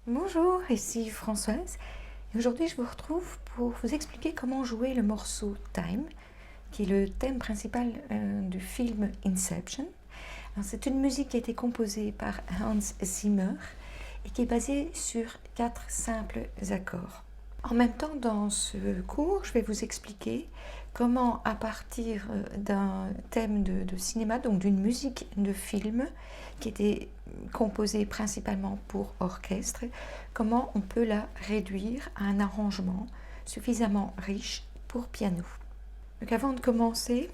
Bonjour, ici Françoise. Et aujourd'hui, je vous retrouve pour vous expliquer comment jouer le morceau Time, qui est le thème principal du film Inception. C'est une musique qui a été composée par Hans Zimmer et qui est basée sur 4 simples accords. En même temps, dans ce cours, je vais vous expliquer comment, à partir d'un thème de cinéma, donc d'une musique de film qui était composée principalement pour orchestre, comment on peut la réduire à un arrangement suffisamment riche pour piano. Donc avant de commencer,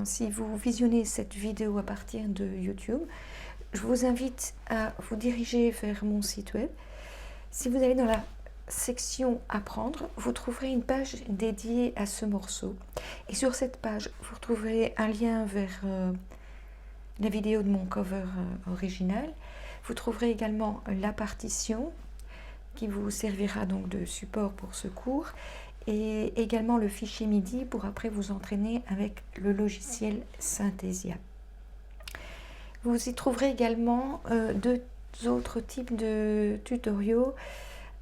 si vous visionnez cette vidéo à partir de YouTube, je vous invite à vous diriger vers mon site web. Si vous allez dans la section Apprendre, vous trouverez une page dédiée à ce morceau. Et sur cette page, vous retrouverez un lien vers la vidéo de mon cover original. Vous trouverez également la partition qui vous servira donc de support pour ce cours et également le fichier MIDI pour après vous entraîner avec le logiciel Synthesia. Vous y trouverez également deux autres types de tutoriaux,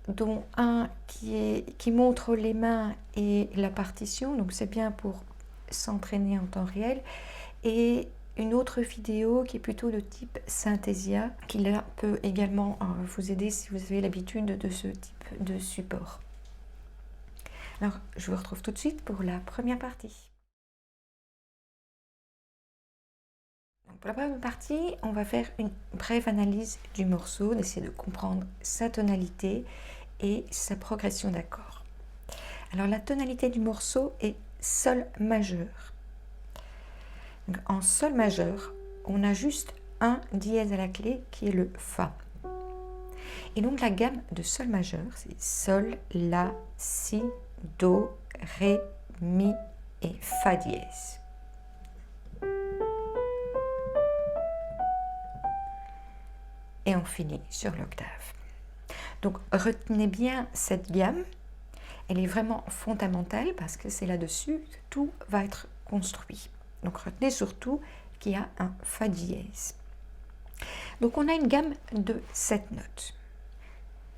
dont un qui montre les mains et la partition, donc c'est bien pour s'entraîner en temps réel, et une autre vidéo qui est plutôt de type Synthesia, qui là peut également vous aider si vous avez l'habitude de ce type de support. Alors, je vous retrouve tout de suite pour la première partie. Pour la première partie, on va faire une brève analyse du morceau, d'essayer de comprendre sa tonalité et sa progression d'accords. Alors la tonalité du morceau est Sol majeur. Donc, en Sol majeur, on a juste un dièse à la clé qui est le Fa. Et donc la gamme de Sol majeur, c'est Sol, La, Si, Do, Ré, Mi et Fa dièse. Et on finit sur l'octave. Donc retenez bien cette gamme, elle est vraiment fondamentale parce que c'est là-dessus que tout va être construit. Donc retenez surtout qu'il y a un Fa dièse. Donc on a une gamme de 7 notes.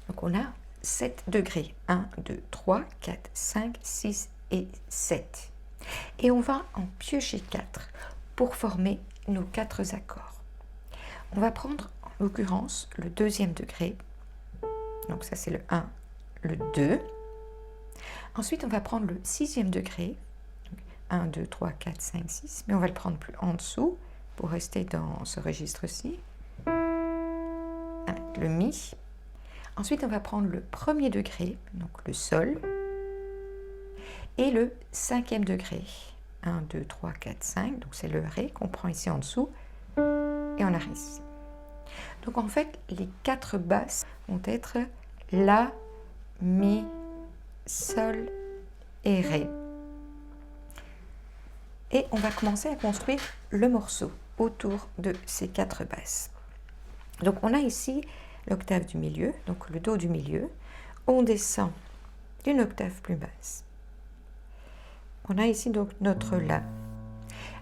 Donc on a 7 degrés, 1, 2, 3, 4, 5, 6 et 7. Et on va en piocher 4 pour former nos 4 accords. On va prendre en l'occurrence le deuxième degré. Donc ça c'est le 1, le 2. Ensuite on va prendre le sixième degré. 1, 2, 3, 4, 5, 6. Mais on va le prendre plus en dessous pour rester dans ce registre-ci. Avec le Mi. Ensuite on va prendre le premier degré, donc le Sol. Et le cinquième degré. 1, 2, 3, 4, 5. Donc c'est le Ré qu'on prend ici en dessous. Et on arrête ici. Donc en fait, les 4 basses vont être La, Mi, Sol et Ré. Et on va commencer à construire le morceau autour de ces 4 basses. Donc on a ici l'octave du milieu, donc le Do du milieu. On descend d'une octave plus basse. On a ici donc notre La.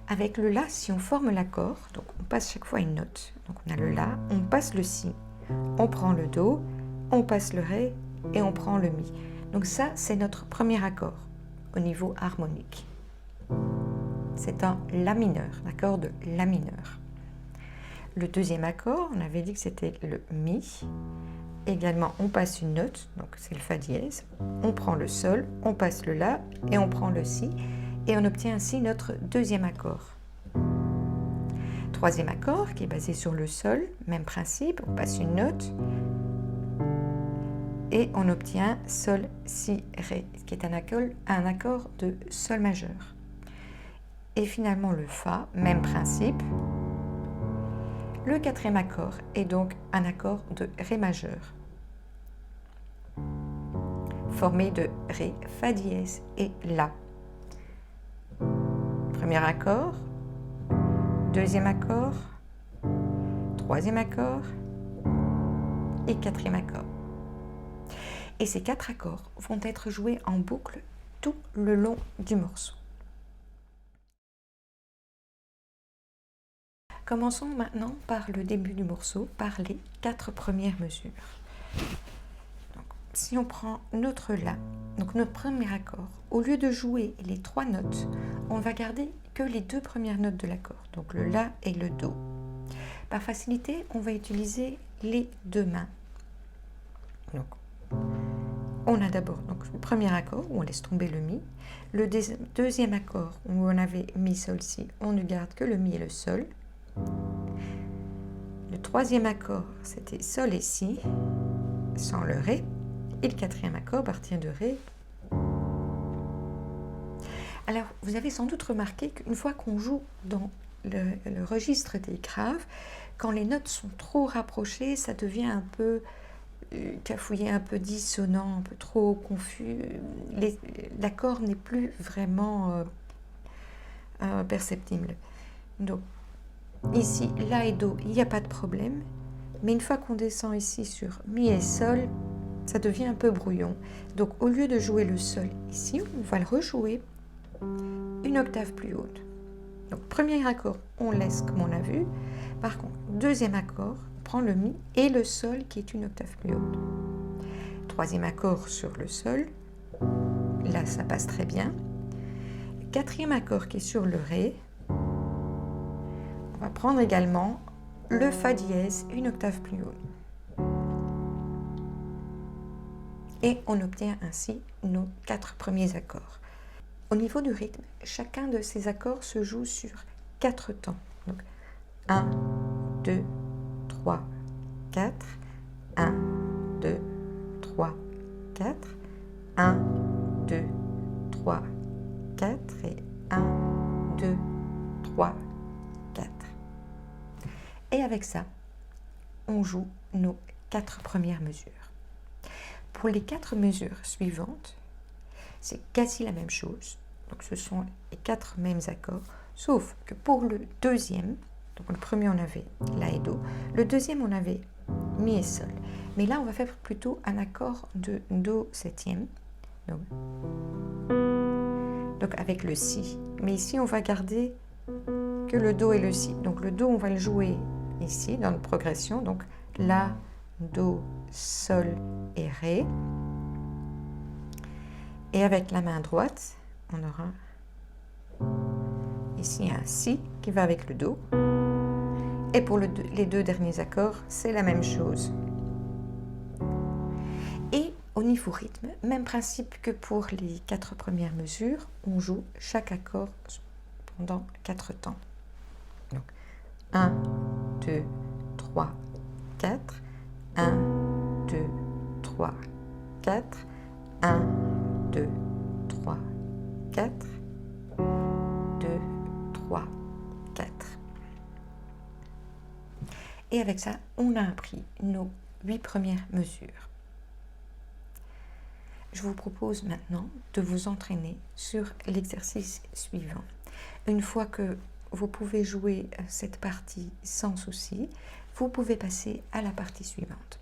Avec le La, si on forme l'accord, donc on passe chaque fois une note. Donc on a le La, on passe le Si, on prend le Do, on passe le Ré et on prend le Mi. Donc ça, c'est notre premier accord au niveau harmonique. C'est un La mineur, l'accord de La mineur. Le deuxième accord, on avait dit que c'était le Mi. Également, on passe une note, donc c'est le Fa dièse. On prend le Sol, on passe le La et on prend le Si. Et on obtient ainsi notre deuxième accord. Troisième accord qui est basé sur le Sol, même principe, on passe une note et on obtient Sol, Si, Ré, qui est un accord de Sol majeur. Et finalement le Fa, même principe. Le quatrième accord est donc un accord de Ré majeur, formé de Ré, Fa dièse et La. Premier accord, deuxième accord, troisième accord et quatrième accord. Et ces 4 accords vont être joués en boucle tout le long du morceau. Commençons maintenant par le début du morceau, par les 4 premières mesures. si on prend notre La, donc notre premier accord, au lieu de jouer les 3 notes, on va garder que les 2 premières notes de l'accord, donc le La et le Do. Par facilité, on va utiliser les 2 mains. Donc, on a d'abord le premier accord où on laisse tomber le Mi. Le deuxième accord où on avait Mi, Sol, Si, on ne garde que le Mi et le Sol. Le troisième accord, c'était Sol et Si, sans le Ré. Et le quatrième accord, à partir de Ré. Alors, vous avez sans doute remarqué qu'une fois qu'on joue dans le registre des graves, quand les notes sont trop rapprochées, ça devient un peu cafouillé, un peu dissonant, un peu trop confus. L'accord n'est plus vraiment perceptible. Donc, ici, La et Do, il n'y a pas de problème. Mais une fois qu'on descend ici sur Mi et Sol, ça devient un peu brouillon. Donc, au lieu de jouer le Sol ici, on va le rejouer une octave plus haute. Donc, premier accord, on laisse comme on a vu. Par contre, deuxième accord, on prend le Mi et le Sol qui est une octave plus haute. Troisième accord sur le Sol. Là, ça passe très bien. Quatrième accord qui est sur le Ré. On va prendre également le Fa dièse, une octave plus haute. Et on obtient ainsi nos 4 premiers accords. Au niveau du rythme, chacun de ces accords se joue sur 4 temps. Donc 1, 2, 3, 4, 1, 2, 3, 4, 1, 2, 3, 4 et 1, 2, 3, 4. Et avec ça, on joue nos 4 premières mesures. Pour les 4 mesures suivantes, c'est quasi la même chose. Donc ce sont les 4 mêmes accords, sauf que pour le deuxième, donc le premier on avait La et Do, le deuxième on avait Mi et Sol. Mais là on va faire plutôt un accord de Do septième, donc avec le Si. Mais ici on va garder que le Do et le Si. Donc le Do on va le jouer ici dans notre progression, donc La, Do, Sol et Ré. Et avec la main droite, on aura ici un Si qui va avec le Do. Et pour les 2 derniers accords, c'est la même chose. Et au niveau rythme, même principe que pour les 4 premières mesures, on joue chaque accord pendant 4 temps. Donc 1, 2, 3, 4, 1, 2, 3, 4, 1, 2, 3, 4, 2, 3, 4. Et avec ça, on a appris nos 8 premières mesures. Je vous propose maintenant de vous entraîner sur l'exercice suivant. Une fois que vous pouvez jouer cette partie sans souci, vous pouvez passer à la partie suivante.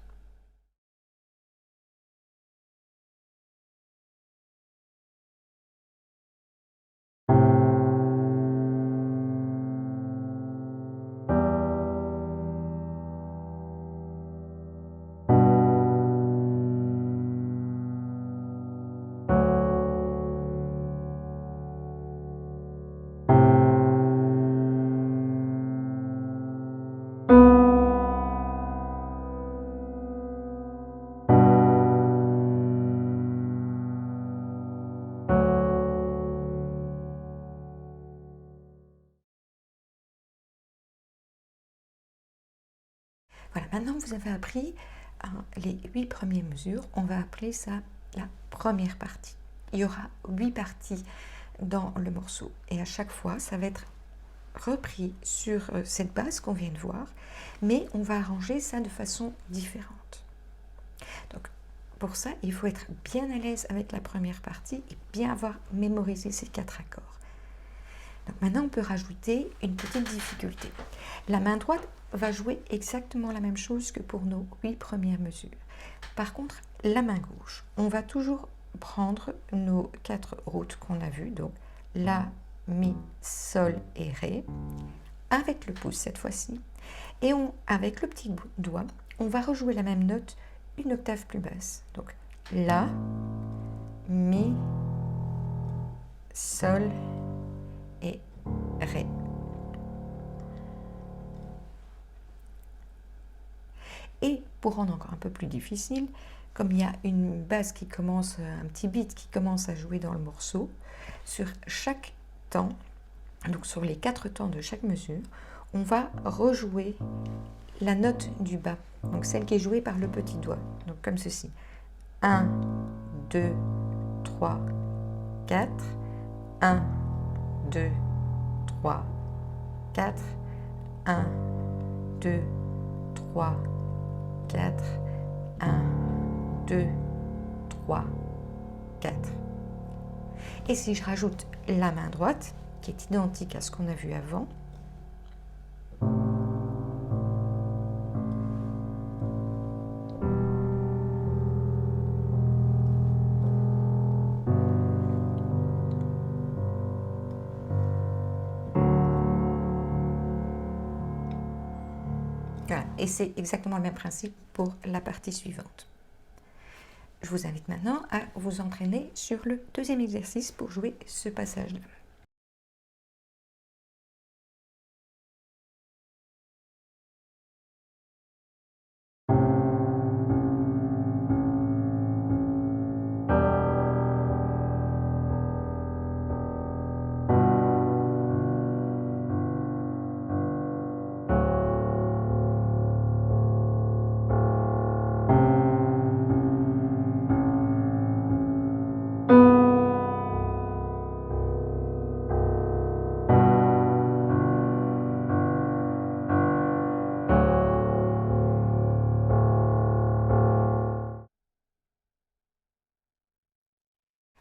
Voilà, maintenant vous avez appris les 8 premières mesures. On va appeler ça la première partie. Il y aura 8 parties dans le morceau. Et à chaque fois, ça va être repris sur cette base qu'on vient de voir. Mais on va arranger ça de façon différente. Donc, pour ça, il faut être bien à l'aise avec la première partie et bien avoir mémorisé ces 4 accords. Donc maintenant, on peut rajouter une petite difficulté. La main droite va jouer exactement la même chose que pour nos 8 premières mesures. Par contre, la main gauche, on va toujours prendre nos 4 routes qu'on a vues, donc La, Mi, Sol et Ré, avec le pouce cette fois-ci. Et avec le petit doigt, on va rejouer la même note une octave plus basse. Donc La, Mi, Sol et Ré. Et pour rendre encore un peu plus difficile, comme il y a une basse qui commence, un petit beat qui commence à jouer dans le morceau, sur chaque temps, donc sur les 4 temps de chaque mesure, on va rejouer la note du bas, donc celle qui est jouée par le petit doigt, donc comme ceci. 1, 2, 3, 4, 1, 2, 3, 4, 1, 2, 3, 4, 1, 2, 3, 4. Et si je rajoute la main droite, qui est identique à ce qu'on a vu avant, voilà. Et c'est exactement le même principe pour la partie suivante. Je vous invite maintenant à vous entraîner sur le deuxième exercice pour jouer ce passage-là.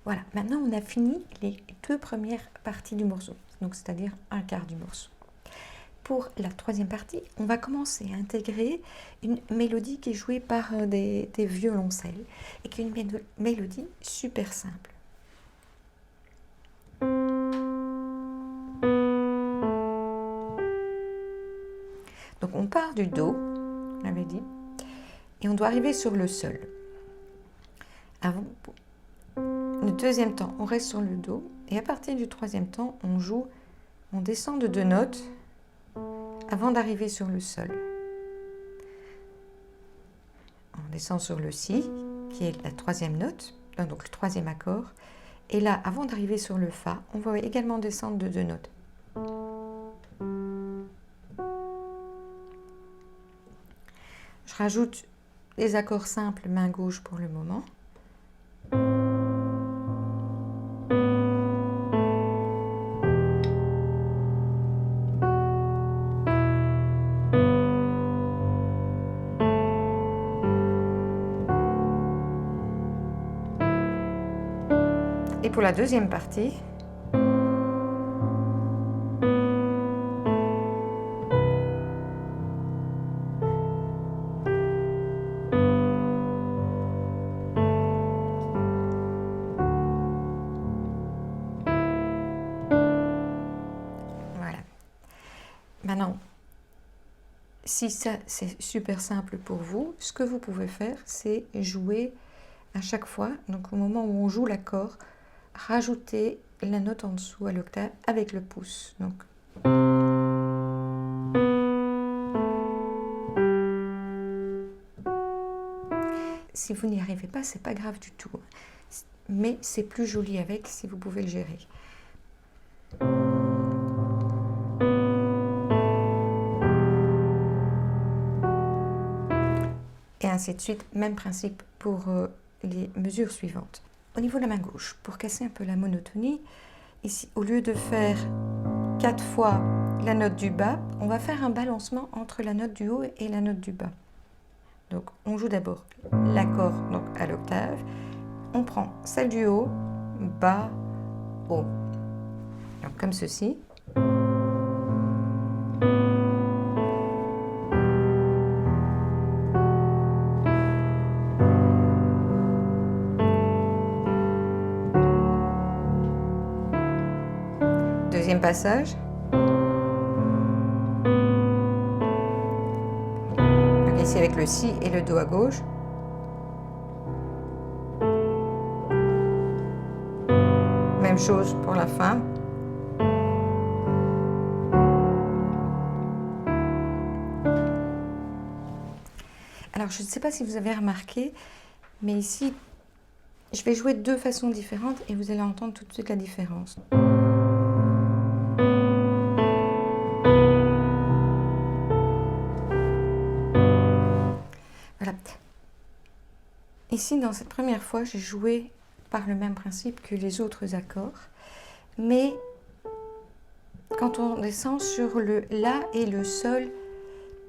Voilà, maintenant on a fini les 2 premières parties du morceau, donc c'est-à-dire un quart du morceau. Pour la troisième partie, on va commencer à intégrer une mélodie qui est jouée par des violoncelles et qui est une mélodie super simple. Donc on part du Do, on l'avait dit, et on doit arriver sur le Sol. Avant, le deuxième temps, on reste sur le Do, et à partir du troisième temps, on descend de 2 notes avant d'arriver sur le Sol. On descend sur le Si, qui est la troisième note, donc le troisième accord, et là, avant d'arriver sur le Fa, on va également descendre de 2 notes. Je rajoute les accords simples main gauche pour le moment. Et pour la deuxième partie, voilà. Maintenant, si ça c'est super simple pour vous, ce que vous pouvez faire, c'est jouer à chaque fois, donc au moment où on joue l'accord, rajouter la note en dessous à l'octave avec le pouce. Donc, si vous n'y arrivez pas, c'est pas grave du tout, mais c'est plus joli avec si vous pouvez le gérer. Et ainsi de suite, même principe pour les mesures suivantes. Au niveau de la main gauche, pour casser un peu la monotonie, ici, au lieu de faire 4 fois la note du bas, on va faire un balancement entre la note du haut et la note du bas. Donc, on joue d'abord l'accord à l'octave. On prend celle du haut, bas, haut. Donc, comme ceci. Deuxième passage. Donc ici avec le Si et le Do à gauche. même chose pour la fin. Alors, je ne sais pas si vous avez remarqué, mais ici, je vais jouer de deux façons différentes et vous allez entendre tout de suite la différence. Voilà. Ici, dans cette première fois, j'ai joué par le même principe que les autres accords, mais quand on descend sur le La et le Sol,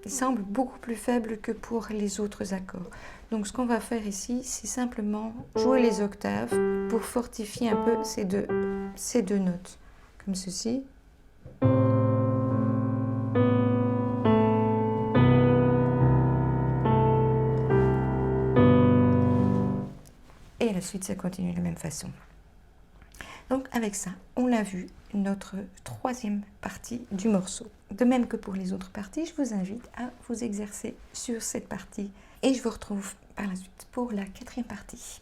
il semble beaucoup plus faible que pour les autres accords. Donc ce qu'on va faire ici, c'est simplement jouer les octaves pour fortifier un peu ces deux notes, comme ceci. Et la suite, ça continue de la même façon. Donc avec ça, on a vu notre troisième partie du morceau. De même que pour les autres parties, je vous invite à vous exercer sur cette partie. Et je vous retrouve par la suite pour la quatrième partie.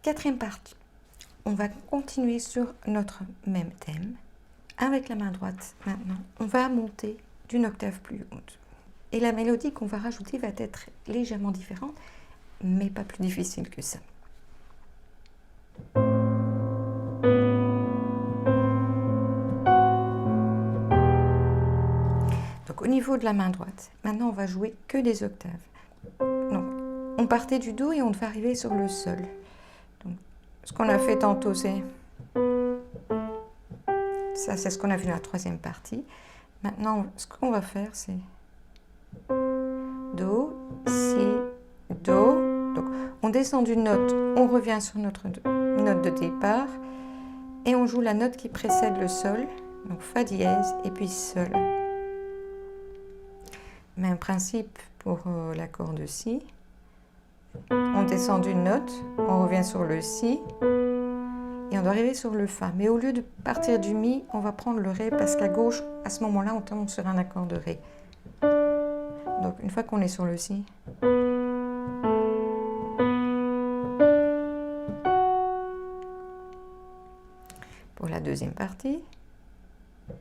Quatrième partie, on va continuer sur notre même thème. Avec la main droite, maintenant, on va monter d'une octave plus haute. Et la mélodie qu'on va rajouter va être légèrement différente, mais pas plus difficile que ça. Donc au niveau de la main droite, maintenant on va jouer que des octaves. Donc on partait du Do et on va arriver sur le Sol. Donc, ce qu'on a fait tantôt, c'est ça, c'est ce qu'on a vu dans la troisième partie. Maintenant, ce qu'on va faire, c'est Do, Si, Do. Donc, on descend d'une note, on revient sur notre note de départ et on joue la note qui précède le Sol. Donc, Fa dièse et puis Sol. Même principe pour l'accord de Si. On descend d'une note, on revient sur le Si et on doit arriver sur le Fa. Mais au lieu de partir du Mi, on va prendre le Ré parce qu'à gauche, à ce moment-là, on tombe sur un accord de Ré. Donc une fois qu'on est sur le Si, pour la deuxième partie,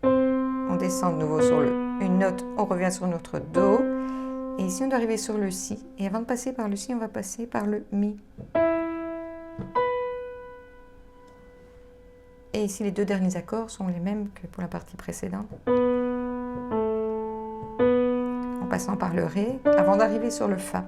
on descend de nouveau sur une note, on revient sur notre Do. Et ici, on doit arriver sur le Si. Et avant de passer par le Si, on va passer par le Mi. Et ici, les deux derniers accords sont les mêmes que pour la partie précédente. En passant par le Ré, avant d'arriver sur le Fa.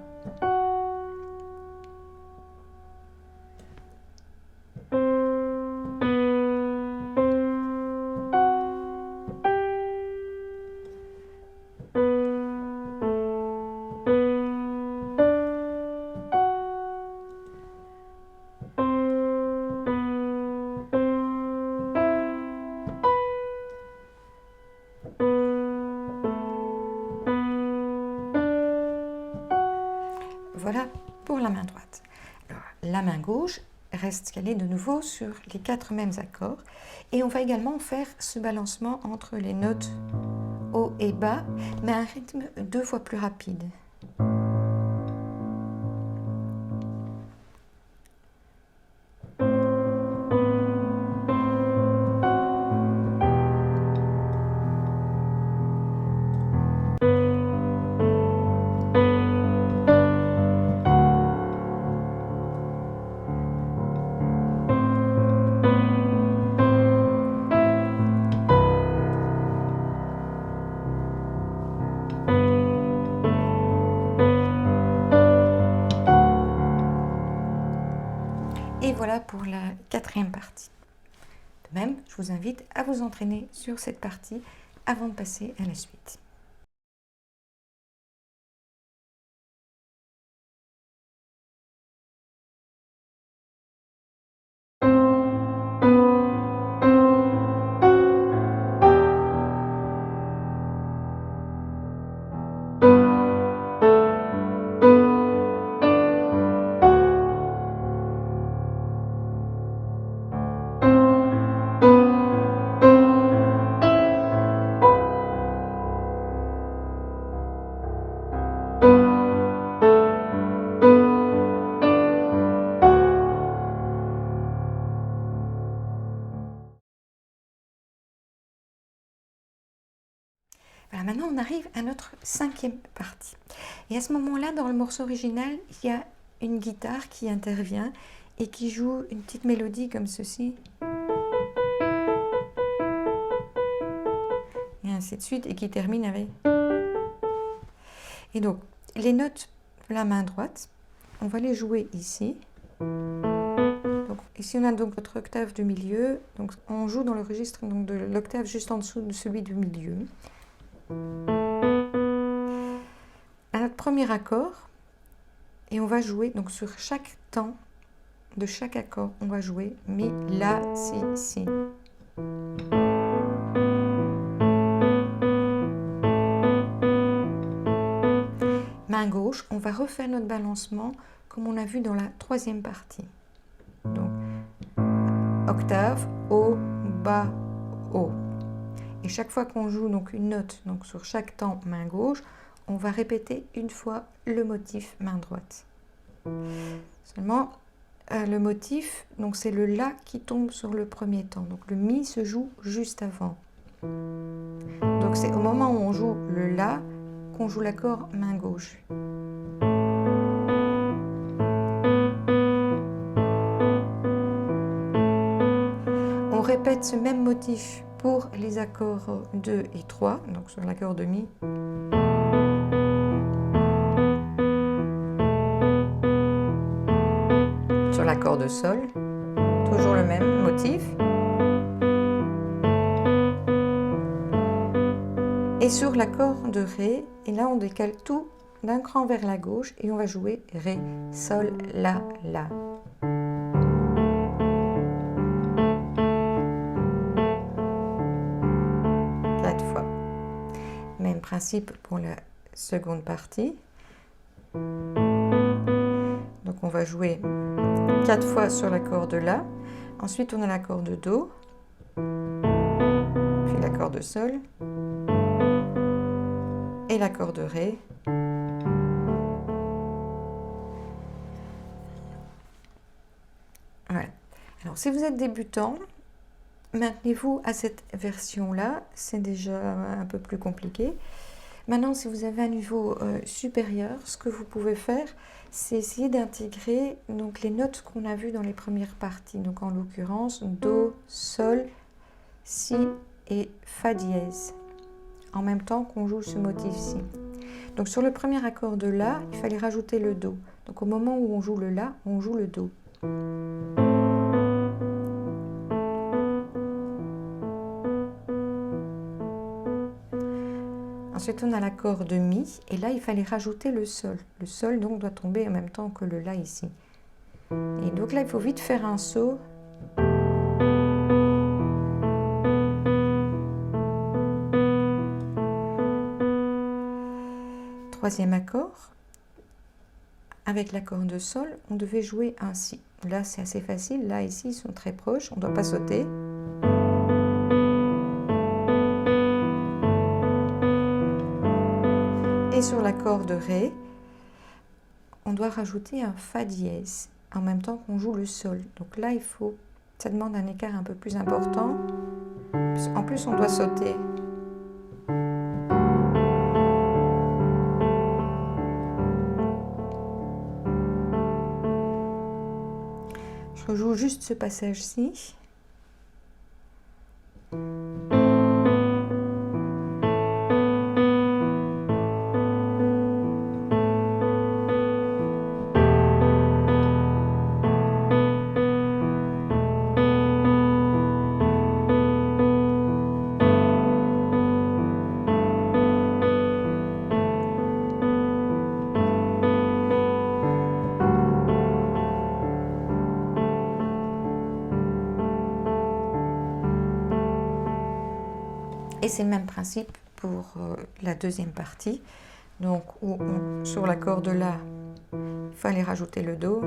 Voilà pour la main droite. Alors, la main gauche reste calée de nouveau sur les 4 mêmes accords. Et on va également faire ce balancement entre les notes haut et bas, mais à un rythme 2 fois plus rapide. Et voilà pour la quatrième partie. même, je vous invite à vous entraîner sur cette partie avant de passer à la suite. Voilà, maintenant on arrive à notre cinquième partie. Et à ce moment-là, dans le morceau original, il y a une guitare qui intervient et qui joue une petite mélodie comme ceci. Et ainsi de suite, et qui termine avec... Et donc, les notes de la main droite, on va les jouer ici. Donc, ici, on a donc notre octave du milieu. Donc, on joue dans le registre donc, de l'octave juste en dessous de celui du milieu. À notre premier accord, et on va jouer donc sur chaque temps de chaque accord, on va jouer mi, la, si. Main gauche, on va refaire notre balancement comme on a vu dans la troisième partie. Donc, octave, haut, bas, haut. Et chaque fois qu'on joue donc une note donc sur chaque temps main gauche, on va répéter une fois le motif main droite. Seulement, le motif, donc c'est le la qui tombe sur le premier temps. Donc le mi se joue juste avant. Donc c'est au moment où on joue le la qu'on joue l'accord main gauche. On répète ce même motif pour les accords 2 et 3, donc sur l'accord de mi. Sur l'accord de sol, toujours le même motif. Et sur l'accord de ré, et là on décale tout d'un cran vers la gauche et on va jouer ré, sol, la, la. Quatre fois. Même principe pour la seconde partie. Donc on va jouer 4 fois sur l'accord de la. Ensuite on a l'accord de do, puis l'accord de sol et l'accord de ré. Voilà. Alors si vous êtes débutant, maintenez-vous à cette version-là, c'est déjà un peu plus compliqué. Maintenant, si vous avez un niveau supérieur, ce que vous pouvez faire, c'est essayer d'intégrer donc les notes qu'on a vues dans les premières parties. Donc en l'occurrence, do, sol, si et fa dièse, en même temps qu'on joue ce motif-ci. Donc sur le premier accord de la, il fallait rajouter le do. Donc au moment où on joue le la, on joue le do. Ensuite, on a l'accord de mi, et là, il fallait rajouter le sol. Le sol, donc, doit tomber en même temps que le la ici. Et donc là, il faut vite faire un saut. Troisième accord. Avec l'accord de sol, on devait jouer un si. Là, c'est assez facile. Là, ici, ils sont très proches. On ne doit pas sauter. Et sur l'accord de ré, on doit rajouter un fa dièse en même temps qu'on joue le sol. Donc là, ça demande un écart un peu plus important. En plus, on doit sauter. Je rejoue juste ce passage-ci. Et c'est le même principe pour la deuxième partie. Donc, sur l'accord de La, il fallait rajouter le Do.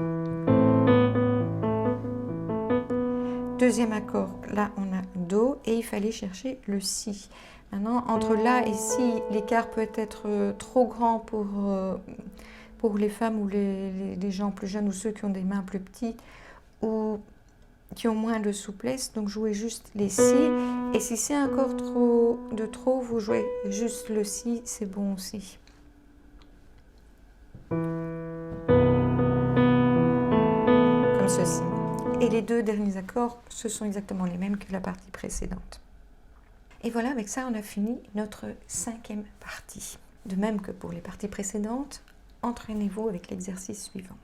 Deuxième accord, là on a Do et il fallait chercher le Si. Maintenant, entre La et Si, l'écart peut être trop grand pour les femmes ou les gens plus jeunes ou ceux qui ont des mains plus petites ou qui ont moins de souplesse. Donc jouez juste les Si. Et si c'est encore trop, vous jouez juste le Si, c'est bon aussi. Comme ceci. Et les deux derniers accords, ce sont exactement les mêmes que la partie précédente. Et voilà, avec ça, on a fini notre cinquième partie. De même que pour les parties précédentes, entraînez-vous avec l'exercice suivant.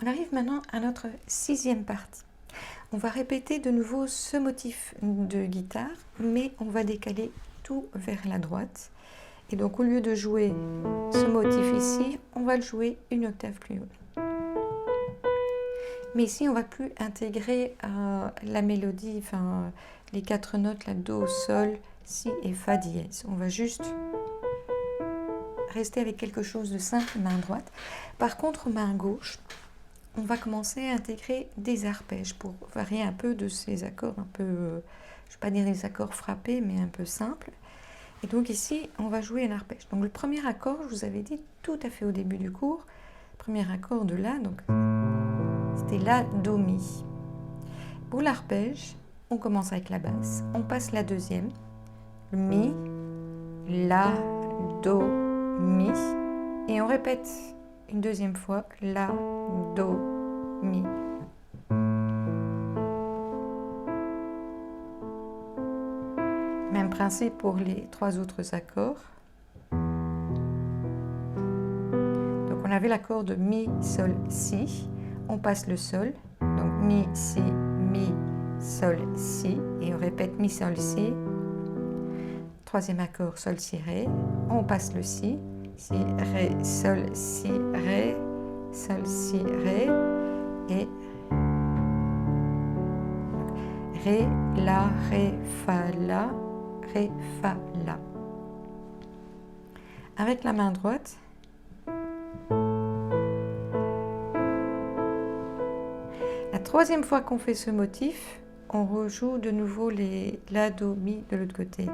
On arrive maintenant à notre sixième partie. On va répéter de nouveau ce motif de guitare, mais on va décaler tout vers la droite. Et donc au lieu de jouer ce motif ici, on va le jouer une octave plus haut. Mais ici, on ne va plus intégrer la mélodie, enfin les quatre notes, la Do, Sol, Si et Fa dièse. On va juste rester avec quelque chose de simple, main droite. Par contre, main gauche, on va commencer à intégrer des arpèges pour varier un peu de ces accords un peu, je ne vais pas dire des accords frappés, mais un peu simples. Et donc ici, on va jouer un arpège. Donc le premier accord, je vous avais dit tout à fait au début du cours, premier accord de La, donc c'était La, Do, Mi. Pour l'arpège, on commence avec la basse, on passe la deuxième, le Mi, La, Do, Mi, et on répète une deuxième fois, La, Do, Mi. Même principe pour les trois autres accords. Donc on avait l'accord de Mi, Sol, Si. On passe le Sol. Donc Mi, Si, Mi, Sol, Si. Et on répète Mi, Sol, Si. Troisième accord, Sol, Si, Ré. On passe le Si. Si, Ré, Sol, Si, Ré. Sol, Si, Ré. Et Ré, La, Ré, Fa, La. Ré, Fa, La. Avec la main droite, la troisième fois qu'on fait ce motif, on rejoue de nouveau les La, Do, Mi de l'autre côté.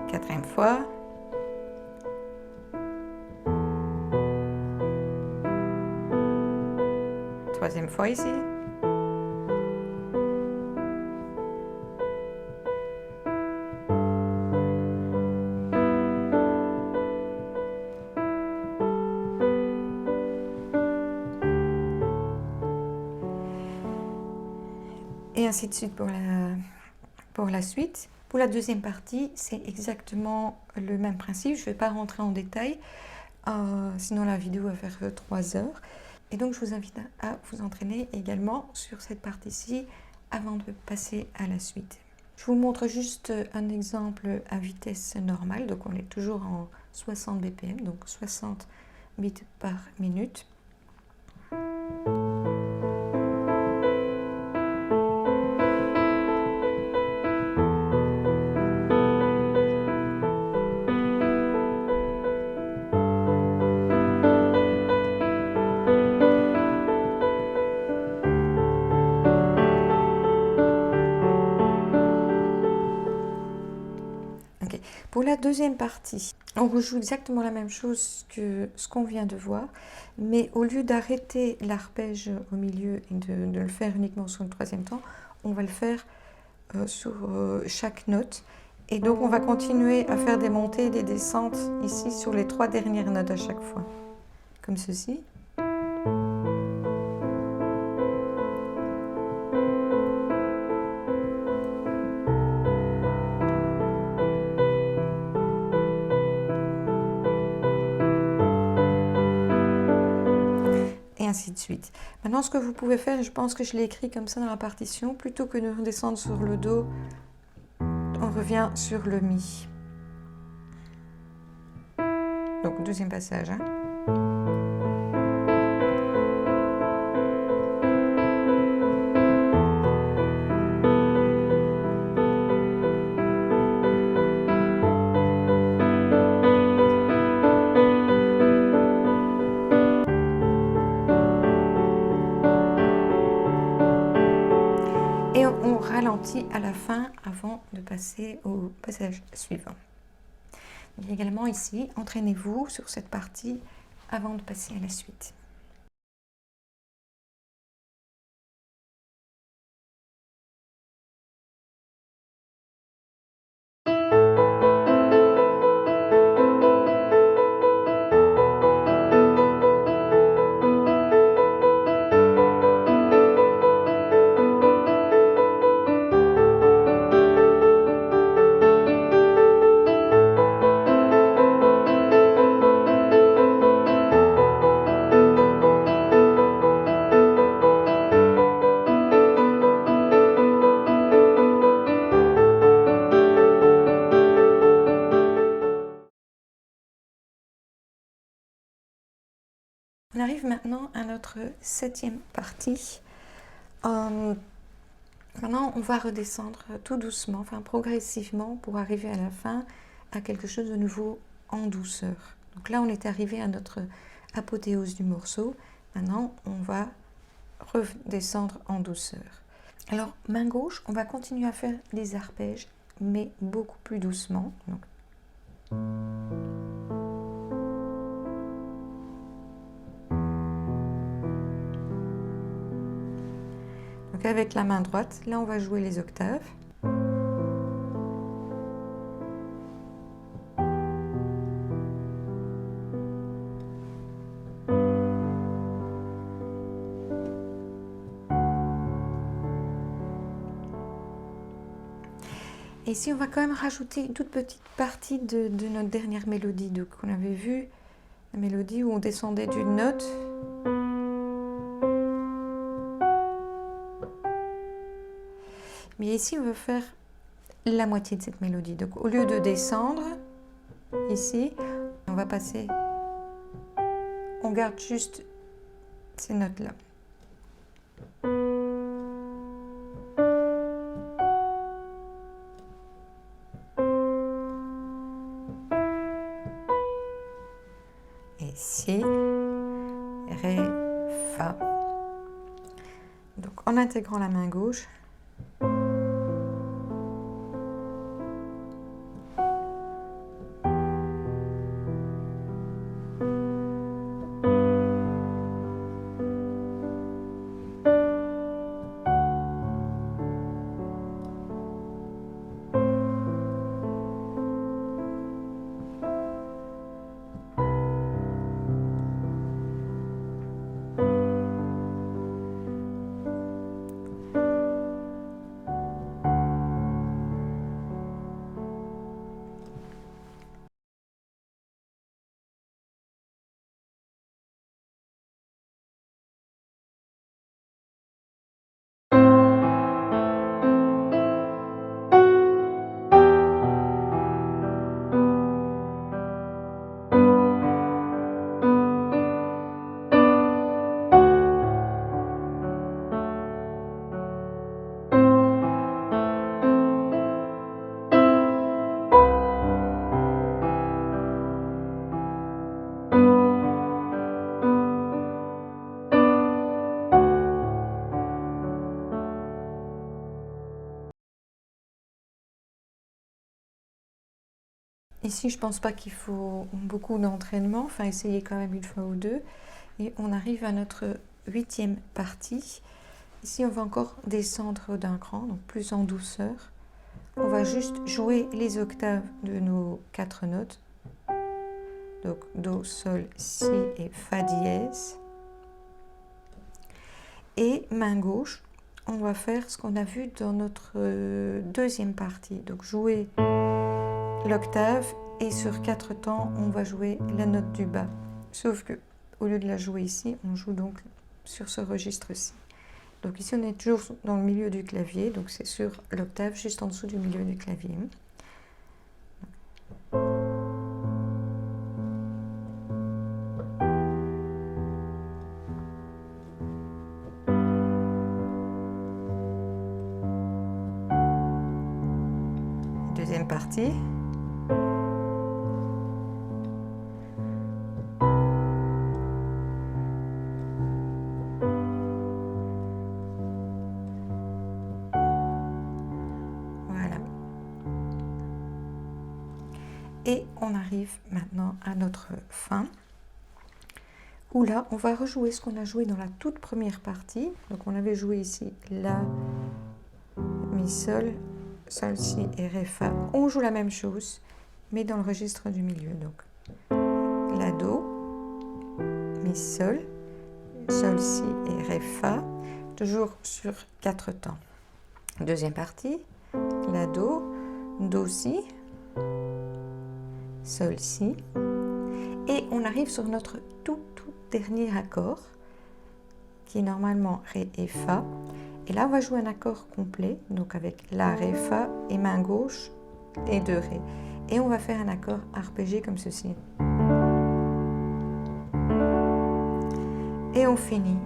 Quatrième fois. Troisième fois ici. Et ainsi de suite pour la suite. Pour la deuxième partie, c'est exactement le même principe. Je ne vais pas rentrer en détail, sinon la vidéo va faire 3 heures. Et donc je vous invite à vous entraîner également sur cette partie-ci avant de passer à la suite. Je vous montre juste un exemple à vitesse normale. Donc on est toujours en 60 BPM, donc 60 bits par minute. Pour la deuxième partie, on rejoue exactement la même chose que ce qu'on vient de voir, mais au lieu d'arrêter l'arpège au milieu et de le faire uniquement sur le troisième temps, on va le faire sur chaque note. Et donc on va continuer à faire des montées et des descentes ici sur les 3 dernières notes à chaque fois, comme ceci. Et ainsi de suite. Maintenant, ce que vous pouvez faire, je pense que je l'ai écrit comme ça dans la partition, plutôt que de redescendre sur le Do, on revient sur le Mi. Donc, deuxième passage. Hein. Et on ralentit à la fin avant de passer au passage suivant. Donc également ici, entraînez-vous sur cette partie avant de passer à la suite. On arrive maintenant à notre 7e partie. Maintenant, on va redescendre tout doucement, enfin progressivement, pour arriver à la fin à quelque chose de nouveau en douceur. Donc là, on est arrivé à notre apothéose du morceau. Maintenant, on va redescendre en douceur. Alors, main gauche, on va continuer à faire des arpèges, mais beaucoup plus doucement. Donc avec la main droite, là on va jouer les octaves. Et ici on va quand même rajouter une toute petite partie de notre dernière mélodie. Donc on avait vu la mélodie où on descendait d'une note. Mais ici, on veut faire la moitié de cette mélodie. Donc, au lieu de descendre, ici, on va passer, on garde juste ces notes-là. Et Si, Ré, Fa. Donc, en intégrant la main gauche, ici, je ne pense pas qu'il faut beaucoup d'entraînement, enfin, essayez quand même une fois ou deux. Et on arrive à notre 8e partie. Ici, on va encore descendre d'un cran, donc plus en douceur. On va juste jouer les octaves de nos 4 notes. Donc Do, Sol, Si et Fa dièse. Et main gauche, on va faire ce qu'on a vu dans notre deuxième partie. Donc jouer l'octave et sur 4 temps, on va jouer la note du bas. Sauf que au lieu de la jouer ici, on joue donc sur ce registre-ci. Donc ici, on est toujours dans le milieu du clavier, donc c'est sur l'octave juste en dessous du milieu du clavier. Deuxième partie. Voilà. Et on arrive maintenant à notre fin, où là, on va rejouer ce qu'on a joué dans la toute première partie. Donc on avait joué ici La, Mi, Sol, Sol, Si et Ré, Fa. On joue la même chose, mais dans le registre du milieu. Donc La, Do, Mi, Sol, Sol, Si et Ré, Fa, toujours sur 4 temps. Deuxième partie, La, Do, Do, Si, Sol, Si, et on arrive sur notre tout dernier accord, qui est normalement Ré et Fa, et là on va jouer un accord complet, donc avec La, Ré, Fa, et main gauche, et 2 Ré, et on va faire un accord arpégé comme ceci. Et on finit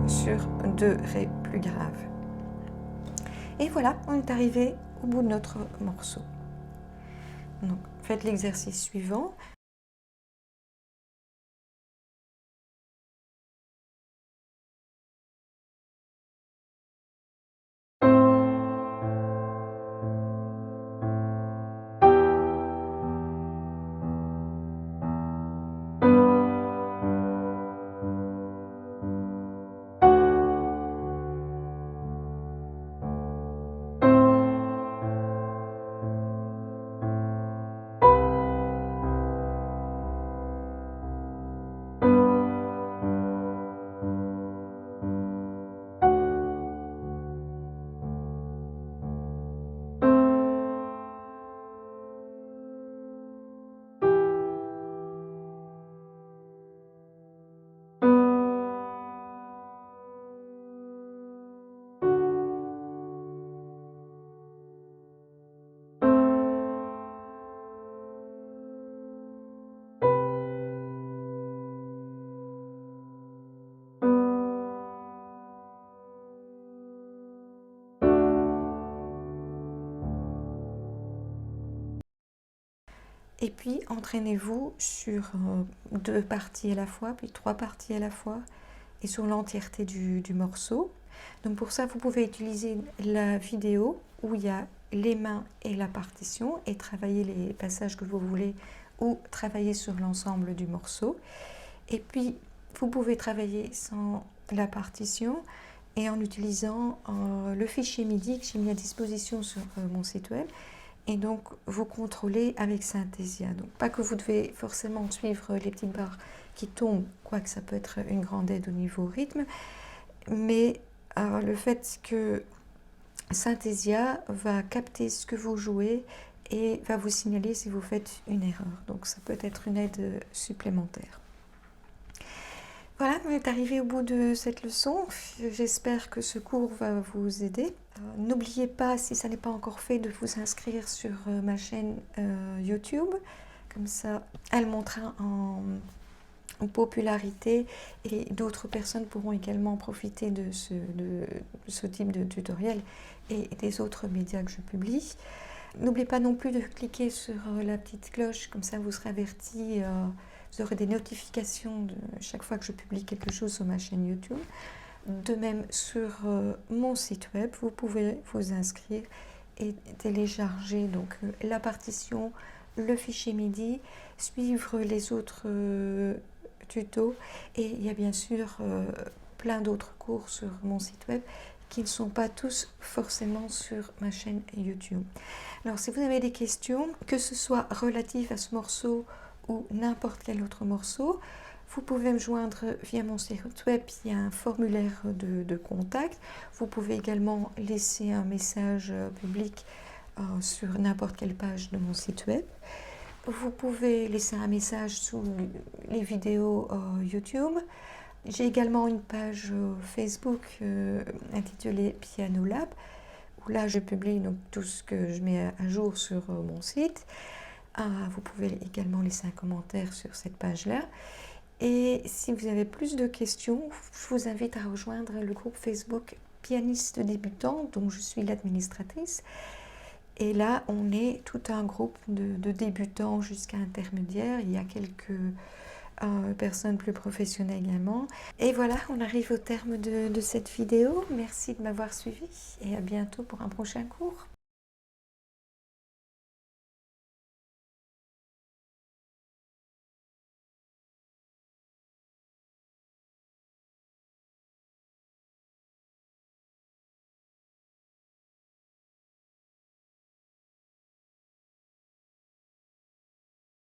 sur 2 Ré plus graves. Et voilà, on est arrivé au bout de notre morceau. Donc, faites l'exercice suivant. Et puis, entraînez-vous sur 2 parties à la fois, puis 3 parties à la fois, et sur l'entièreté du morceau. Donc pour ça, vous pouvez utiliser la vidéo où il y a les mains et la partition, et travailler les passages que vous voulez, ou travailler sur l'ensemble du morceau. Et puis, vous pouvez travailler sans la partition, et en utilisant le fichier MIDI que j'ai mis à disposition sur mon site web. Et donc, vous contrôlez avec Synthesia. Donc, pas que vous devez forcément suivre les petites barres qui tombent, quoique ça peut être une grande aide au niveau rythme, mais le fait que Synthesia va capter ce que vous jouez et va vous signaler si vous faites une erreur. Donc, ça peut être une aide supplémentaire. Voilà, on est arrivé au bout de cette leçon. J'espère que ce cours va vous aider. N'oubliez pas, si ça n'est pas encore fait, de vous inscrire sur ma chaîne YouTube. Comme ça, elle montera en popularité et d'autres personnes pourront également profiter de ce type de tutoriel et des autres médias que je publie. N'oubliez pas non plus de cliquer sur la petite cloche, comme ça vous serez averti. Vous aurez des notifications de chaque fois que je publie quelque chose sur ma chaîne YouTube. De même, sur mon site web, vous pouvez vous inscrire et télécharger donc, la partition, le fichier MIDI, suivre les autres tutos. Et il y a bien sûr plein d'autres cours sur mon site web qui ne sont pas tous forcément sur ma chaîne YouTube. Alors si vous avez des questions, que ce soit relatives à ce morceau ou n'importe quel autre morceau, vous pouvez me joindre via mon site web, il y a un formulaire de contact. Vous pouvez également laisser un message public sur n'importe quelle page de mon site web. Vous pouvez laisser un message sous les vidéos YouTube. J'ai également une page Facebook intitulée Piano Lab, où là je publie donc tout ce que je mets à jour sur mon site. Vous pouvez également laisser un commentaire sur cette page-là. Et si vous avez plus de questions, je vous invite à rejoindre le groupe Facebook Pianiste débutant, dont je suis l'administratrice. Et là, on est tout un groupe de débutants jusqu'à intermédiaires. Il y a quelques personnes plus professionnelles également. Et voilà, on arrive au terme de cette vidéo. Merci de m'avoir suivi et à bientôt pour un prochain cours.